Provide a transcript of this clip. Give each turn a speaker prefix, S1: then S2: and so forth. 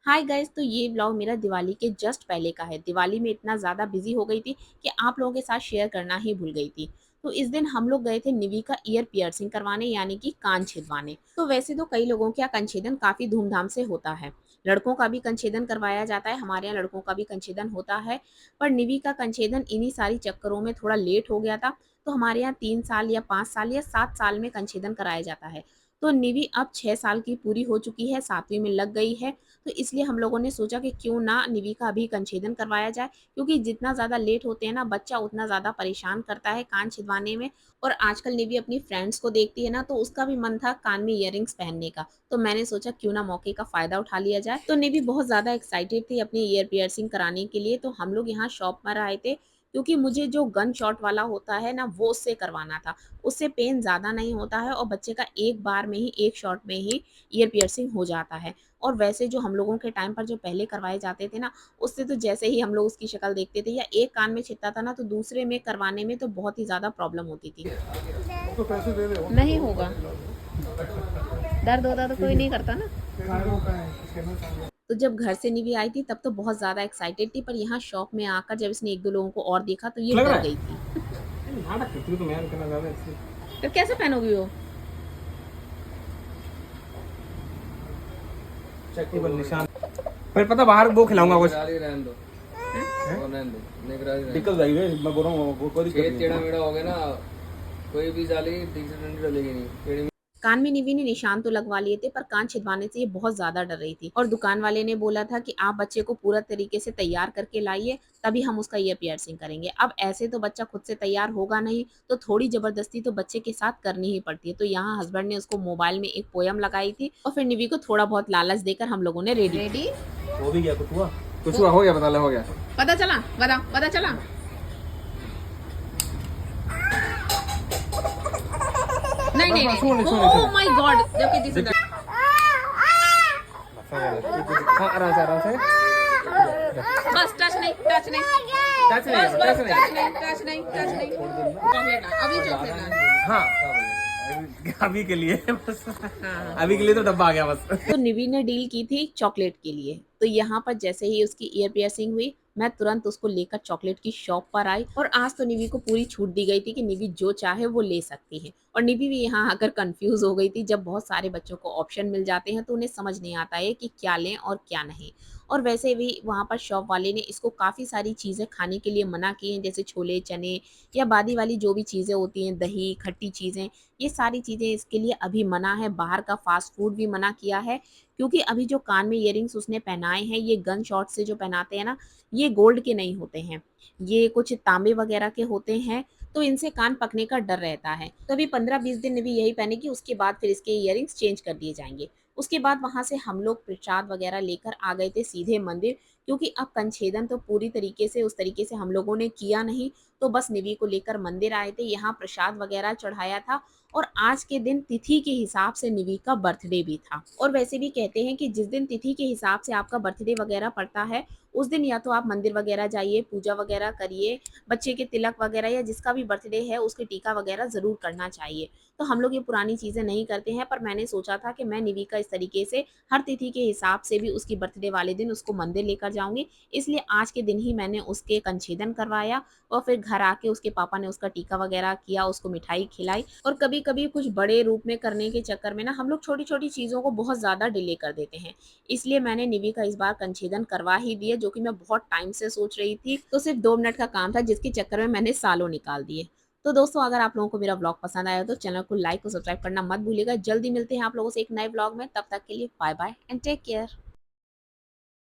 S1: Hi guys, तो ये vlog मेरा दिवाली के जस्ट पहले का है। दिवाली में इतना ज़्यादा बिजी हो गई थी कि आप लोगों के साथ शेयर करना ही भूल गई थी। तो इस दिन हम लोग गए थे निवी का ईयर पियर्सिंग करवाने, यानी कि कान छिदवाने। तो वैसे तो कई लोगों के यहाँ कंछेदन काफ़ी धूमधाम से होता है। लड़कों का भी कंछेदन करवाया जाता है, हमारे यहाँ लड़कों का भी कंछेदन होता है। पर निवी का कंछेदन इन्हीं सारी चक्करों में थोड़ा लेट हो गया था। तो हमारे यहाँ 3 साल या 5 साल या 7 साल में कंछेदन कराया जाता है। तो निवी अब 6 साल की पूरी हो चुकी है, 7वीं में लग गई है। तो इसलिए हम लोगों ने सोचा कि क्यों ना निवी का अभी कंछेदन करवाया जाए, क्योंकि जितना ज़्यादा लेट होते हैं ना बच्चा उतना ज़्यादा परेशान करता है कान छिदवाने में। और आजकल निवी अपनी फ्रेंड्स को देखती है ना, तो उसका भी मन था कान में इयररिंग्स पहनने का। तो मैंने सोचा क्यों ना मौके का फ़ायदा उठा लिया जाए। तो निवी बहुत ज़्यादा एक्साइटेड थी अपनी ईयर पियर्सिंग कराने के लिए। तो हम लोग यहाँ शॉप पर आए थे, क्योंकि मुझे जो गन शॉट वाला होता है ना वो उससे करवाना था। उससे पेन ज़्यादा नहीं होता है और बच्चे का एक बार में ही, एक शॉट में ही ईयर पियर्सिंग हो जाता है। और वैसे जो हम लोगों के टाइम पर जो पहले करवाए जाते थे ना, उससे तो जैसे ही हम लोग उसकी शक्ल देखते थे या एक कान में छिदता था ना, तो दूसरे में करवाने में तो बहुत ही ज़्यादा प्रॉब्लम होती थी।
S2: तो पैसे दे दे
S1: नहीं होगा, दर्द होता तो कोई नहीं करता ना। तो जब घर से निवी आई थी तब तो बहुत ज़्यादा एक्साइटेड थी, पर यहाँ शॉप में आकर जब इसने 1-2 लोगों को और देखा तो ये
S2: लग
S1: डर
S2: रहा
S1: गई
S2: है
S1: थी।
S2: नाटक करती हो तुम यार, इतना ज्यादा ऐसे।
S1: तो कैसे पहनोगी वो?
S2: चक्की पर निशान। फिर पता बाहर वो खिलाऊंगा कुछ।
S3: निगरानी रहने दो,
S2: हैं?
S3: वो रहने दो, निगरानी रहने
S2: दिक्कत जाएगी मैं बोल रहा हूँ कोई
S3: दो।
S2: दिक्कत
S3: खेत
S2: नहीं
S3: टेढ़ा
S2: है।
S3: मेढ़ा हो गया ना, कोई भी जाली ठीक से डंडी डलेगी नहीं टेढ़ी।
S1: कान में निवी ने निशान तो लगवा लिए थे, पर कान छिदवाने से ये बहुत ज्यादा डर रही थी। और दुकान वाले ने बोला था कि आप बच्चे को पूरा तरीके से तैयार करके लाइए, तभी हम उसका ईयर पियर्सिंग करेंगे। अब ऐसे तो बच्चा खुद से तैयार होगा नहीं, तो थोड़ी जबरदस्ती तो बच्चे के साथ करनी ही पड़ती है। तो यहाँ हस्बैंड ने उसको मोबाइल में एक पोयम लगाई थी और फिर निवी को थोड़ा बहुत लालच देकर हम लोगों ने रेडी
S4: रेडी।
S2: हो भी गया कुछ हुआ। कुछ हुआ हो गया, बता ले हो गया।
S4: पता चला, पता चला। नहीं नहीं नहीं,
S2: सुन
S4: ओह माय गॉड, देखिए दिस इज
S2: हाँ आराम से आराम से।
S4: बस टच नहीं, टच नहीं,
S2: टच नहीं
S4: बस
S2: टच
S4: बस
S2: नहीं।
S4: टच नहीं, टच नहीं, टच नहीं। चॉकलेट ला, अभी चॉकलेट ला।
S2: हाँ अभी के लिए बस।
S4: हाँ।
S2: अभी के लिए तो डब्बा आ गया बस।
S1: तो निवी ने डील की थी चॉकलेट के लिए। तो यहाँ पर जैसे ही उसकी ईयर पियर्सिंग हुई, मैं तुरंत उसको लेकर चॉकलेट की शॉप पर आई। और आज तो निवी को पूरी छूट दी गई थी कि निवी जो चाहे वो ले सकती है। और निवी भी यहाँ आकर कंफ्यूज हो गई थी। जब बहुत सारे बच्चों को ऑप्शन मिल जाते हैं तो उन्हें समझ नहीं आता है कि क्या लें और क्या नहीं। और वैसे भी वहाँ पर शॉप वाले ने इसको काफ़ी सारी चीज़ें खाने के लिए मना की हैं, जैसे छोले चने या बादी वाली जो भी चीज़ें होती हैं, दही खट्टी चीज़ें, ये सारी चीज़ें इसके लिए अभी मना है। बाहर का फास्ट फूड भी मना किया है, क्योंकि अभी जो कान में इयररिंग्स उसने पहनाए हैं, ये गन शॉट से जो पहनाते हैं ना, ये गोल्ड के नहीं होते हैं, ये कुछ तांबे वगैरह के होते हैं। तो इनसे कान पकने का डर रहता है। तो अभी 15-20 दिन भी यही पहनेगी, उसके बाद फिर इसके इयररिंग्स चेंज कर दिए जाएंगे। उसके बाद वहां से हम लोग प्रसाद वगैरह लेकर आ गए थे सीधे मंदिर, क्योंकि अब कंछेदन तो पूरी तरीके से उस तरीके से हम लोगों ने किया नहीं। तो बस निवी को लेकर मंदिर आए थे, यहाँ प्रसाद वगैरह चढ़ाया था। और आज के दिन तिथि के हिसाब से निवी का बर्थडे भी था। और वैसे भी कहते हैं कि जिस दिन तिथि के हिसाब से आपका बर्थडे वगैरह पड़ता है, उस दिन या तो आप मंदिर वगैरह जाइए, पूजा वगैरह करिए, बच्चे के तिलक वगैरह या जिसका भी बर्थडे है उसके टीका वगैरह ज़रूर करना चाहिए। तो हम लोग ये पुरानी चीज़ें नहीं करते हैं, पर मैंने सोचा था कि मैं निवी का इस तरीके से हर तिथि के हिसाब से भी उसकी बर्थडे वाले दिन उसको मंदिर लेकर जाऊँगी। इसलिए आज के दिन ही मैंने उसके कंछेदन करवाया और फिर घर आके उसके पापा ने उसका टीका वगैरह किया, उसको मिठाई खिलाई। और कभी-कभी कुछ बड़े रूप में करने के चक्कर में ना हम लोग छोटी-छोटी चीज़ों को बहुत ज़्यादा डिले कर देते हैं। इसलिए मैंने निवी का इस बार कंछेदन करवा ही दिया, जो कि मैं बहुत टाइम से सोच रही थी। तो सिर्फ 2 मिनट का काम था, जिसके चक्कर में मैंने सालों निकाल दिए। तो दोस्तों, अगर आप लोगों को मेरा व्लॉग पसंद आया तो चैनल को लाइक और सब्सक्राइब करना मत भूलिएगा। जल्दी मिलते हैं आप लोगों से एक नए व्लॉग में, तब तक के लिए bye bye and take care.